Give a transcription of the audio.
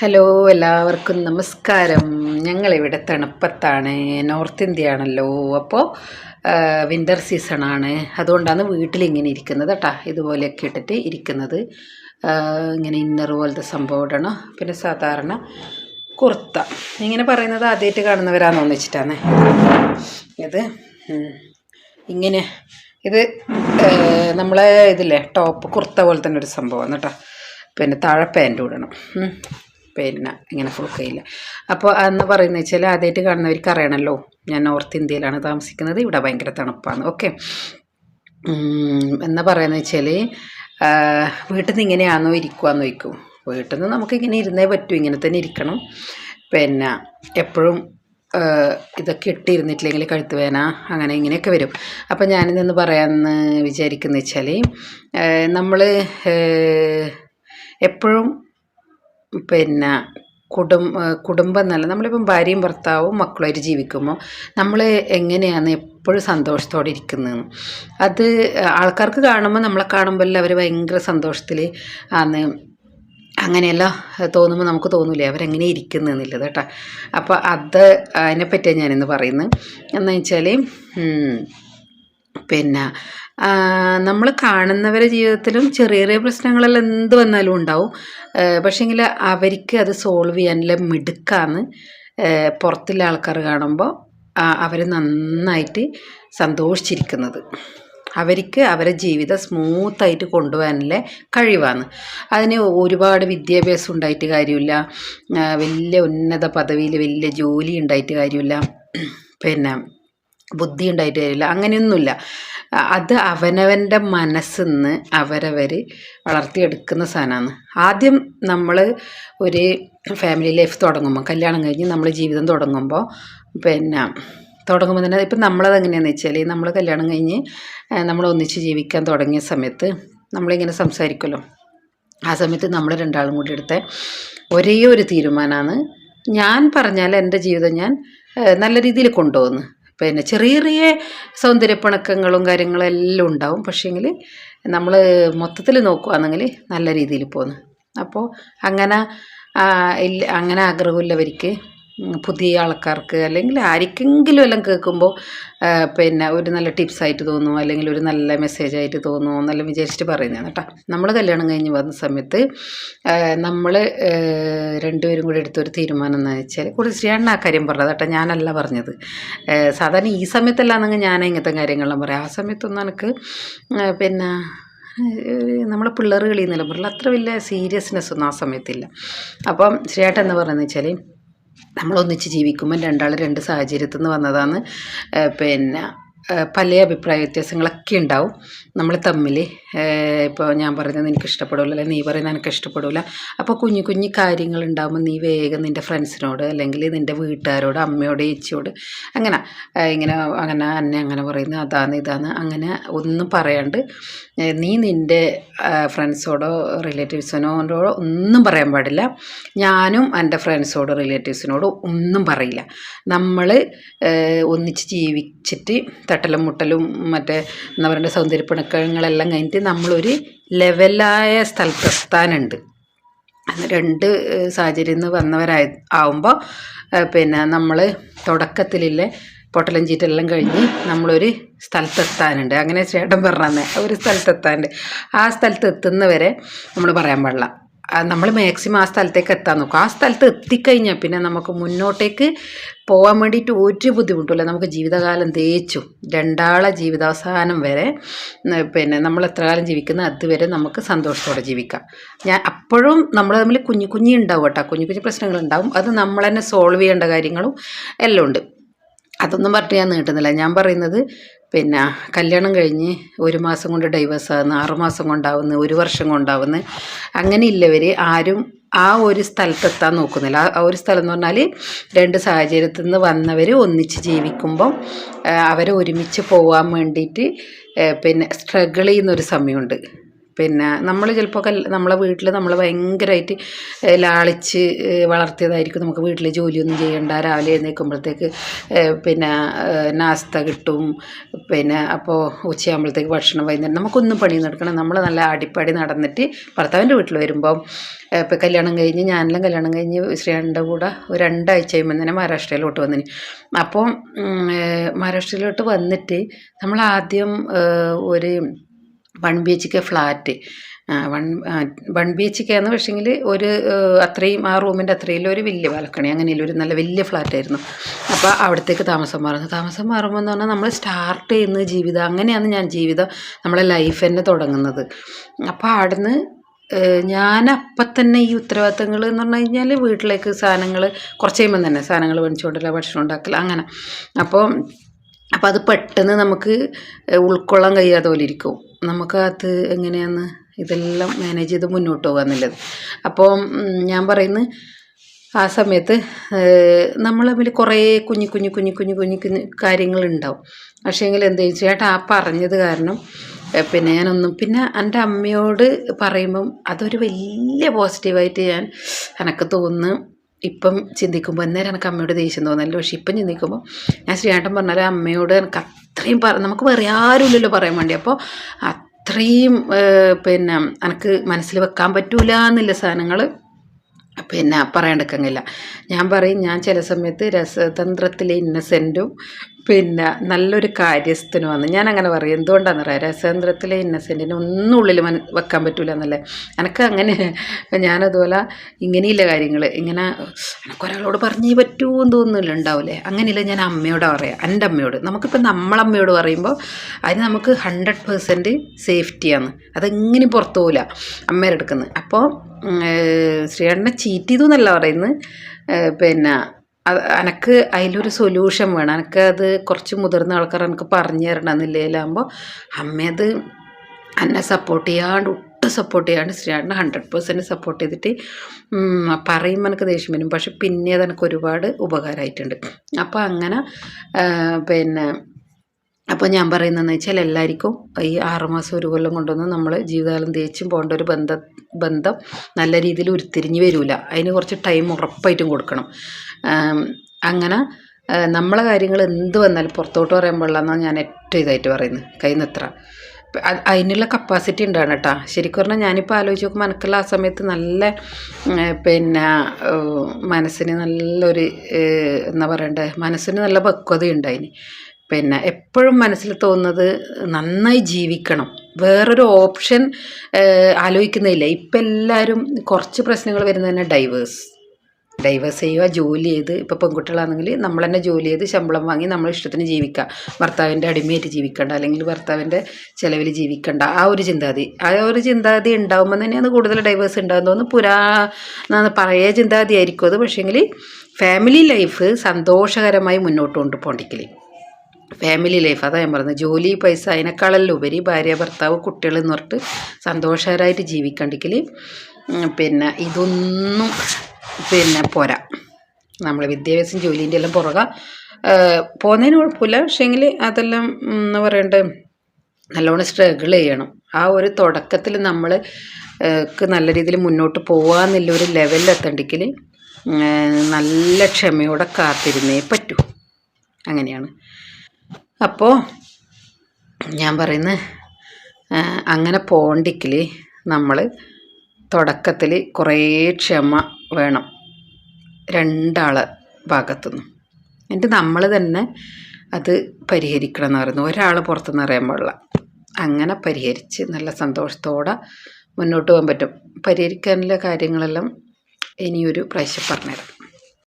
Hello, എല്ലാവർക്കും നമസ്കാരം. ഞങ്ങളിവിടെ തണുപ്പത്താണ്, നോർത്ത് ഇന്ത്യ ആണല്ലോ. അപ്പോൾ വിൻ്റർ സീസണാണ്, അതുകൊണ്ടാണ് വീട്ടിലിങ്ങനെ ഇരിക്കുന്നത് കേട്ടോ. ഇതുപോലെയൊക്കെ ഇട്ടിട്ട് ഇരിക്കുന്നത്. ഇങ്ങനെ ഇന്നർ പോലത്തെ സംഭവം ഇടണം. പിന്നെ സാധാരണ കുർത്ത. ഇങ്ങനെ പറയുന്നത് ആദ്യമായിട്ട് കാണുന്നവരാണെന്ന് ഒന്നിച്ചിട്ടാണ് ഇത്. ഇങ്ങനെ ഇത് നമ്മളെ ഇതില്ലേ ടോപ്പ് കുർത്ത പോലെ തന്നെ ഒരു സംഭവമാണ് കേട്ടോ. പിന്നെ താഴെ പാൻറ് ഇടണം. പിന്നെ ഇങ്ങനെ ഫുൾ കയ്യില്ല. അപ്പോൾ അന്ന് പറയുന്നത് വെച്ചാൽ ആദ്യമായിട്ട് കാണുന്നവർക്ക് അറിയണമല്ലോ, ഞാൻ നോർത്ത് ഇന്ത്യയിലാണ് താമസിക്കുന്നത്, ഇവിടെ ഭയങ്കര തണുപ്പാണ്. ഓക്കെ, എന്നാ പറയുന്നത് വെച്ചാൽ വീട്ടിൽ നിന്ന് ഇങ്ങനെയാണോ ഇരിക്കുവാന്ന് ചോദിക്കും. വീട്ടിൽ നിന്ന് നമുക്കിങ്ങനെ ഇരുന്നേ പറ്റൂ, ഇങ്ങനെ തന്നെ ഇരിക്കണം. പിന്നെ എപ്പോഴും ഇതൊക്കെ ഇട്ടിരുന്നിട്ടില്ലെങ്കിൽ കഴുത്ത് വേദന അങ്ങനെ ഇങ്ങനെയൊക്കെ വരും. അപ്പം ഞാനിതെന്ന് പറയാമെന്ന് വിചാരിക്കുന്നത് വെച്ചാൽ നമ്മൾ എപ്പോഴും പിന്നെ കുടുംബം എന്നല്ല, നമ്മളിപ്പം ഭാര്യയും ഭർത്താവും മക്കളുമായിട്ട് ജീവിക്കുമ്പോൾ നമ്മൾ എങ്ങനെയാണ് എപ്പോഴും സന്തോഷത്തോടെ ഇരിക്കുന്നതെന്ന് അത് ആൾക്കാർക്ക് കാണുമ്പോൾ, നമ്മളെ കാണുമ്പോൾ അവർ ഭയങ്കര സന്തോഷത്തിൽ ആണ് അങ്ങനെയല്ല തോന്നുമ്പോൾ നമുക്ക് തോന്നില്ലേ അവരെങ്ങനെ ഇരിക്കുന്നതെന്നുള്ളത് കേട്ടോ. അപ്പോൾ അതിനെപ്പറ്റിയാണ് ഞാനിന്ന് പറയുന്നത്. എന്ന് വെച്ചാൽ പിന്നെ നമ്മൾ കാണുന്നവരുടെ ജീവിതത്തിലും ചെറിയ ചെറിയ പ്രശ്നങ്ങളെല്ലാം എന്ത് വന്നാലും ഉണ്ടാവും. പക്ഷേങ്കിൽ അവർക്ക് അത് സോൾവ് ചെയ്യാനുള്ള മിടുക്കാന്ന് പുറത്തുള്ള ആൾക്കാർ കാണുമ്പോൾ അവർ നന്നായിട്ട് സന്തോഷിച്ചിരിക്കുന്നത്. അവർക്ക് അവരെ ജീവിതം സ്മൂത്തായിട്ട് കൊണ്ടുപോകാനുള്ള കഴിവാണ്. അതിന് ഒരുപാട് വിദ്യാഭ്യാസം ഉണ്ടായിട്ട് കാര്യമില്ല, വലിയ ഉന്നത പദവിയിൽ വലിയ ജോലി ഉണ്ടായിട്ട് കാര്യമില്ല, പിന്നെ ബുദ്ധി ഉണ്ടായിട്ട് കാര്യമില്ല, അങ്ങനെയൊന്നുമില്ല. അത് അവനവൻ്റെ മനസ്സിൽ നിന്ന് അവരവർ വളർത്തിയെടുക്കുന്ന സാധനമാണ്. ആദ്യം നമ്മൾ ഒരു ഫാമിലി ലൈഫ് തുടങ്ങുമ്പോൾ, കല്യാണം കഴിഞ്ഞ് നമ്മൾ ജീവിതം തുടങ്ങുമ്പോൾ തന്നെ ഇപ്പം നമ്മളത് എങ്ങനെയാണെന്ന് വെച്ചാൽ, നമ്മൾ കല്യാണം കഴിഞ്ഞ് നമ്മൾ ഒന്നിച്ച് ജീവിക്കാൻ തുടങ്ങിയ സമയത്ത് നമ്മളിങ്ങനെ സംസാരിക്കുമല്ലോ. ആ സമയത്ത് നമ്മൾ രണ്ടാളും കൂടി എടുത്ത ഒരേ ഒരു തീരുമാനമാണ്, ഞാൻ പറഞ്ഞാൽ എൻ്റെ ജീവിതം ഞാൻ നല്ല രീതിയിൽ കൊണ്ടുപോകുന്നു. പിന്നെ ചെറിയ ചെറിയ സൗന്ദര്യപ്പിണക്കങ്ങളും കാര്യങ്ങളും എല്ലാം ഉണ്ടാവും, പക്ഷേങ്കിൽ നമ്മൾ മൊത്തത്തിൽ നോക്കുകയാണെങ്കിൽ നല്ല രീതിയിൽ പോകുന്നു. അപ്പോൾ അങ്ങനെ അങ്ങനെ ആഗ്രഹമുള്ളവർക്ക്, പുതിയ ആൾക്കാർക്ക്, അല്ലെങ്കിൽ ആർക്കെങ്കിലും എല്ലാം കേൾക്കുമ്പോൾ പിന്നെ ഒരു നല്ല ടിപ്സായിട്ട് തോന്നും, അല്ലെങ്കിൽ ഒരു നല്ല മെസ്സേജായിട്ട് തോന്നും എന്നെല്ലാം വിചാരിച്ചിട്ട് പറയുന്നതാണ് കേട്ടോ. നമ്മൾ കല്യാണം കഴിഞ്ഞ് വന്ന സമയത്ത് നമ്മൾ രണ്ടുപേരും കൂടി എടുത്തൊരു തീരുമാനം എന്ന് വെച്ചാൽ, കൂടി ശ്രീയാണ് ആ കാര്യം പറഞ്ഞത് കേട്ടോ, ഞാനല്ല പറഞ്ഞത്. സാധാരണ ഈ സമയത്തല്ലാന്നെങ്കിൽ ഞാൻ ഇങ്ങനത്തെ കാര്യങ്ങളെല്ലാം പറയാം. ആ സമയത്തൊന്നും എനിക്ക് പിന്നെ നമ്മളെ പിള്ളേർ കളിയുന്നില്ല പറഞ്ഞാൽ അത്ര വലിയ സീരിയസ്നെസ് ഒന്നും ആ സമയത്തില്ല. അപ്പം ശ്രീയേട്ടൻ എന്ന് പറയുന്നത് വെച്ചാൽ, നമ്മളൊന്നിച്ച് ജീവിക്കുമ്പോൾ രണ്ടാൾ രണ്ട് സാഹചര്യത്തിൽ നിന്ന് വന്നതാണ്. പിന്നെ പല അഭിപ്രായ വ്യത്യാസങ്ങളൊക്കെ ഉണ്ടാവും നമ്മൾ തമ്മിൽ. ഇപ്പോൾ ഞാൻ പറയുന്നത് എനിക്ക് ഇഷ്ടപ്പെടില്ല, അല്ലെങ്കിൽ നീ പറയുന്നത് എനിക്ക് ഇഷ്ടപ്പെടില്ല. അപ്പോൾ കുഞ്ഞു കുഞ്ഞു കാര്യങ്ങൾ ഉണ്ടാകുമ്പോൾ നീ വേഗം നിൻ്റെ ഫ്രണ്ട്സിനോട്, അല്ലെങ്കിൽ നിൻ്റെ വീട്ടുകാരോട്, അമ്മയോട്, ചേച്ചിയോട് അങ്ങനെ എന്നെ അങ്ങനെ പറയുന്നത് അതാണ് ഇതാണ് അങ്ങനെ ഒന്നും പറയാണ്ട് നീ നിൻ്റെ ഫ്രണ്ട്സോടോ റിലേറ്റീവ്സിനോടോ ഒന്നും പറയാൻ പാടില്ല. ഞാനും എൻ്റെ ഫ്രണ്ട്സോടോ റിലേറ്റീവ്സിനോടോ ഒന്നും പറയില്ല. നമ്മൾ ഒന്നിച്ച് ജീവിച്ചിട്ട് തട്ടലും മുട്ടലും മറ്റേ എന്താ പറയുക സൗന്ദര്യപ്പിണക്കങ്ങളെല്ലാം കഴിഞ്ഞിട്ട് നമ്മളൊരു ലെവലായ സ്ഥലത്തെത്താനുണ്ട്. രണ്ട് സാഹചര്യം ആവുമ്പോൾ പിന്നെ നമ്മൾ തുടക്കത്തിലുള്ള പൊട്ടലും ചീറ്റെല്ലാം കഴിഞ്ഞ് നമ്മളൊരു സ്ഥലത്തെത്താനുണ്ട്. അങ്ങനെ ചേട്ടൻ പറഞ്ഞേ ഒരു സ്ഥലത്തെത്താനുണ്ട്. ആ സ്ഥലത്ത് എത്തുന്നവരെ നമ്മൾ പറയാൻ പാടില്ല. നമ്മൾ മാക്സിമം ആ സ്ഥലത്തേക്ക് എത്താൻ നോക്കും. ആ സ്ഥലത്ത് എത്തിക്കഴിഞ്ഞാൽ പിന്നെ നമുക്ക് മുന്നോട്ടേക്ക് പോകാൻ വേണ്ടിയിട്ട് ഒരു ബുദ്ധിമുട്ടില്ല. നമുക്ക് ജീവിതകാലം തേച്ചും രണ്ടാളെ ജീവിതാവസാനം വരെ പിന്നെ നമ്മൾ എത്ര കാലം ജീവിക്കുന്ന അതുവരെ നമുക്ക് സന്തോഷത്തോടെ ജീവിക്കാം. ഞാൻ അപ്പോഴും നമ്മൾ തമ്മിൽ കുഞ്ഞു ഉണ്ടാവും കേട്ടോ, കുഞ്ഞു കുഞ്ഞു പ്രശ്നങ്ങളുണ്ടാവും. അത് നമ്മൾ തന്നെ സോൾവ് ചെയ്യേണ്ട കാര്യങ്ങളും എല്ലാം ഉണ്ട്. അതൊന്നും പറഞ്ഞിട്ട് ഞാൻ നീട്ടുന്നില്ല. ഞാൻ പറയുന്നത് പിന്നെ കല്യാണം കഴിഞ്ഞ് 1 മാസം കൊണ്ട് ഡൈവേഴ്സ് ആകുന്നു, 6 മാസം കൊണ്ടാവുന്നു, 1 വർഷം കൊണ്ടാവുന്നു, അങ്ങനെയുള്ളവർ ആരും ആ ഒരു സ്ഥലത്തെത്താൻ നോക്കുന്നില്ല. ആ ഒരു സ്ഥലം എന്ന് പറഞ്ഞാൽ രണ്ട് സാഹചര്യത്തിൽ നിന്ന് വന്നവർ ഒന്നിച്ച് ജീവിക്കുമ്പം അവരെ ഒരുമിച്ച് പോകാൻ വേണ്ടിയിട്ട് പിന്നെ സ്ട്രഗിൾ ചെയ്യുന്നൊരു സമയമുണ്ട്. പിന്നെ നമ്മൾ ചിലപ്പോൾ നമ്മളെ വീട്ടിൽ നമ്മൾ ഭയങ്കരമായിട്ട് ലാളിച്ച് വളർത്തിയതായിരിക്കും. നമുക്ക് വീട്ടിൽ ജോലിയൊന്നും ചെയ്യണ്ട, രാവിലെ എഴുന്നേൽക്കുമ്പോഴത്തേക്ക് പിന്നെ നാസ്ത കിട്ടും, പിന്നെ അപ്പോൾ ഉച്ചയാകുമ്പോഴത്തേക്ക് ഭക്ഷണം, വൈകുന്നേരം നമുക്കൊന്നും പണിയൊന്നും എടുക്കണം. നമ്മൾ നല്ല അടിപ്പടി നടന്നിട്ട് ഭർത്താവിൻ്റെ വീട്ടിൽ വരുമ്പം ഇപ്പോൾ കല്യാണം കഴിഞ്ഞ് ഞാനെല്ലാം കല്യാണം കഴിഞ്ഞ് ശ്രീയാൻ്റെ കൂടെ ഒരു 2 ആഴ്ച കഴിയുമ്പോൾ തന്നെ മഹാരാഷ്ട്രയിലോട്ട് വന്നിന്. അപ്പോൾ മഹാരാഷ്ട്രയിലോട്ട് വന്നിട്ട് നമ്മൾ ആദ്യം ഒരു 1 BHK ഫ്ലാറ്റ്, 1 BHK എന്ന് പക്ഷേങ്കിൽ ഒരു അത്രയും ആ റൂമിൻ്റെ അത്രയും ഒരു വലിയ ബാൽക്കണി, അങ്ങനെയുള്ള ഒരു നല്ല വലിയ ഫ്ലാറ്റായിരുന്നു. അപ്പോൾ അവിടത്തേക്ക് താമസം മാറുമ്പോൾ എന്ന് പറഞ്ഞാൽ നമ്മൾ സ്റ്റാർട്ട് ചെയ്യുന്ന ജീവിതം അങ്ങനെയാണ്. ഞാൻ ജീവിതം നമ്മളെ ലൈഫ് തന്നെ തുടങ്ങുന്നത്. അപ്പോൾ അവിടുന്ന് ഞാനപ്പം തന്നെ ഈ ഉത്തരവാദിത്തങ്ങൾ എന്ന് പറഞ്ഞു കഴിഞ്ഞാൽ വീട്ടിലേക്ക് സാധനങ്ങൾ കുറച്ച് കഴിയുമ്പം തന്നെ സാധനങ്ങൾ മേടിച്ചുകൊണ്ടില്ല, ഭക്ഷണം ഉണ്ടാക്കില്ല, അങ്ങനെ. അപ്പോൾ അത് പെട്ടെന്ന് നമുക്ക് ഉൾക്കൊള്ളാൻ കഴിയാത്ത പോലെ ഇരിക്കും. നമുക്കത് എങ്ങനെയാണ് ഇതെല്ലാം മാനേജ് ചെയ്ത് മുന്നോട്ട് പോകാമെന്നുള്ളത്. അപ്പോൾ ഞാൻ പറയുന്നത് ആ സമയത്ത് നമ്മൾ തമ്മിൽ കുറേ കുഞ്ഞു കാര്യങ്ങളുണ്ടാവും. പക്ഷേങ്കിൽ എന്ത് ചേട്ടാ ആ പറഞ്ഞത് കാരണം പിന്നെ ഞാനൊന്നും പിന്നെ എൻ്റെ അമ്മയോട് പറയുമ്പം അതൊരു വലിയ പോസിറ്റീവായിട്ട് എനിക്ക് തോന്നുന്നു. ഇപ്പം ചിന്തിക്കുമ്പോൾ അന്നേരം എനിക്ക് അമ്മയോട് ദേഷ്യം തോന്നല്ലോ. പക്ഷെ ഇപ്പം ചിന്തിക്കുമ്പോൾ ഞാൻ ശ്രീയേട്ടൻ പറഞ്ഞാൽ അമ്മയോട് എനിക്ക് അത്രയും നമുക്ക് വേറെ ആരുമില്ലല്ലോ പറയാൻ വേണ്ടി. അപ്പോൾ അത്രയും പിന്നെ എനിക്ക് മനസ്സിൽ വെക്കാൻ പറ്റൂല എന്നുള്ള സാധനങ്ങൾ പിന്നെ പറയാണ്ടിരിക്കുന്നില്ല. ഞാൻ പറയും, ഞാൻ ചില സമയത്ത് രസതന്ത്രത്തിലെ ഇന്നസെൻറ്റും പിന്നെ നല്ലൊരു കാര്യസ്ഥനുമാണ്. ഞാനങ്ങനെ പറയും. എന്തുകൊണ്ടാണെന്ന് പറയാം, രസതന്ത്രത്തിലെ ഇന്നസെൻറ്റിന് ഒന്നും ഉള്ളിൽ വെക്കാൻ പറ്റൂല എന്നല്ലേ. എനിക്ക് അങ്ങനെ ഞാനതുപോലെ ഇങ്ങനെയില്ല കാര്യങ്ങൾ ഇങ്ങനെ എനിക്കൊരാളോട് പറഞ്ഞേ പറ്റുമെന്ന് തോന്നുന്നില്ല, ഉണ്ടാവില്ലേ. അങ്ങനെയില്ല. ഞാൻ അമ്മയോടാണ് പറയാം, എൻ്റെ അമ്മയോട്. നമുക്കിപ്പോൾ നമ്മളമ്മയോട് പറയുമ്പോൾ അതിന് നമുക്ക് 100% സേഫ്റ്റിയാണ്. അതെങ്ങനെയും പുറത്തു പോകില്ല അമ്മയുടെ അടുക്കുന്നത്. അപ്പോൾ ശ്രീയേട്ടനെ ചീറ്റ് ചെയ്തു എന്നല്ല പറയുന്നത്. പിന്നെ എനിക്ക് അതിലൊരു സൊല്യൂഷൻ വേണം. എനിക്കത് കുറച്ച് മുതിർന്ന ആൾക്കാർ എനിക്ക് പറഞ്ഞു തരണം എന്നില്ലാകുമ്പോൾ അമ്മയത് എന്നെ സപ്പോർട്ട് ചെയ്യാണ്ട് ഒട്ടും സപ്പോർട്ട് ചെയ്യാണ്ട് ശ്രീയേട്ടനെ 100% സപ്പോർട്ട് ചെയ്തിട്ട് പറയുമ്പോൾ എനിക്ക് ദേഷ്യം വരും. പക്ഷെ പിന്നെ അത് എനിക്ക് ഒരുപാട് ഉപകാരമായിട്ടുണ്ട്. അപ്പോൾ അങ്ങനെ പിന്നെ അപ്പോൾ ഞാൻ പറയുന്നതെന്ന് വെച്ചാൽ എല്ലാവർക്കും ഈ 6 മാസം 1 കൊല്ലം കൊണ്ടൊന്നും നമ്മൾ ജീവിതകാലം തേച്ചും പോകേണ്ട ഒരു ബന്ധം നല്ല രീതിയിൽ ഉരുത്തിരിഞ്ഞ് വരില്ല. അതിന് കുറച്ച് ടൈം ഉറപ്പായിട്ടും കൊടുക്കണം. അങ്ങനെ നമ്മളെ കാര്യങ്ങൾ എന്ത് വന്നാലും പുറത്തോട്ട് പറയാൻ പാടില്ലെന്നാണ് ഞാൻ ഏറ്റവും ഇതായിട്ട് പറയുന്നത്. കഴിയുന്നത്ര അതിനുള്ള കപ്പാസിറ്റി ഉണ്ടാണ് കേട്ടോ. ശരിക്കും പറഞ്ഞാൽ ഞാനിപ്പോൾ ആലോചിച്ച് നോക്കുമ്പോൾ എനിക്കുള്ള ആ സമയത്ത് നല്ല പിന്നെ മനസ്സിന് നല്ലൊരു എന്താ പറയണ്ടേ, മനസ്സിന് നല്ല പക്വതയുണ്ടായിന്. പിന്നെ എപ്പോഴും മനസ്സിൽ തോന്നുന്നത് നന്നായി ജീവിക്കണം, വേറൊരു ഓപ്ഷൻ ആലോചിക്കുന്നില്ല. ഇപ്പം എല്ലാവരും കുറച്ച് പ്രശ്നങ്ങൾ വരുന്നത് തന്നെ ഡൈവേഴ്സ് ചെയ്യുക, ജോലി ചെയ്ത്. ഇപ്പോൾ പെൺകുട്ടികളാണെങ്കിൽ നമ്മൾ തന്നെ ജോലി ചെയ്ത് ശമ്പളം വാങ്ങി നമ്മൾ ഇഷ്ടത്തിന് ജീവിക്കുക, ഭർത്താവിൻ്റെ അടിമയായിട്ട് ജീവിക്കണ്ട, അല്ലെങ്കിൽ ഭർത്താവിൻ്റെ ചിലവിൽ ജീവിക്കണ്ട. ആ ഒരു ചിന്താഗതി ഉണ്ടാകുമ്പോൾ തന്നെയാണ് കൂടുതൽ ഡൈവേഴ്സ് ഉണ്ടാകുന്നത്. പഴയ ചിന്താഗതി ആയിരിക്കും അത്. പക്ഷേങ്കിൽ ഫാമിലി ലൈഫ് സന്തോഷകരമായി മുന്നോട്ട് കൊണ്ടുപോകണ്ടെങ്കിൽ ഫാമിലി ലൈഫ്, അതാണ് ഞാൻ പറയുന്നത്. ജോലി, പൈസ അതിനേക്കാളെല്ലാം ഉപരി ഭാര്യ, ഭർത്താവ്, കുട്ടികൾ എന്ന് പറഞ്ഞിട്ട് സന്തോഷകരമായിട്ട് ജീവിക്കണ്ടെങ്കിൽ പിന്നെ ഇതൊന്നും പിന്നെ പോരാ. നമ്മൾ വിദ്യാഭ്യാസം ജോലീൻ്റെ എല്ലാം പുറകെ പോകുന്നതിന് കുഴപ്പമില്ല. പക്ഷേങ്കിൽ അതെല്ലാം എന്താ പറയണ്ടേ, നല്ലോണം സ്ട്രഗിൾ ചെയ്യണം. ആ ഒരു തുടക്കത്തിൽ നമ്മൾ നല്ല രീതിയിൽ മുന്നോട്ട് പോകാമെന്നുള്ളൊരു ലെവലിലെത്തണ്ടെങ്കിൽ നല്ല ക്ഷമയോടെ കാത്തിരുന്നേ പറ്റൂ. അങ്ങനെയാണ്. അപ്പോൾ ഞാൻ പറയുന്നത് അങ്ങനെ പോകണ്ടെങ്കിൽ നമ്മൾ തുടക്കത്തിൽ കുറേ ക്ഷമ വേണം രണ്ടാളെ ഭാഗത്തുനിന്നും. എന്നിട്ട് നമ്മൾ തന്നെ അത് പരിഹരിക്കണം എന്ന് പറയുന്നു. ഒരാൾ പുറത്തുനിന്ന് അറിയാൻ പാടില്ല. അങ്ങനെ പരിഹരിച്ച് നല്ല സന്തോഷത്തോടെ മുന്നോട്ട് പോകാൻ പറ്റും. പരിഹരിക്കാനുള്ള കാര്യങ്ങളെല്ലാം ഇനിയൊരു പ്രാവശ്യം പറഞ്ഞുതരാം.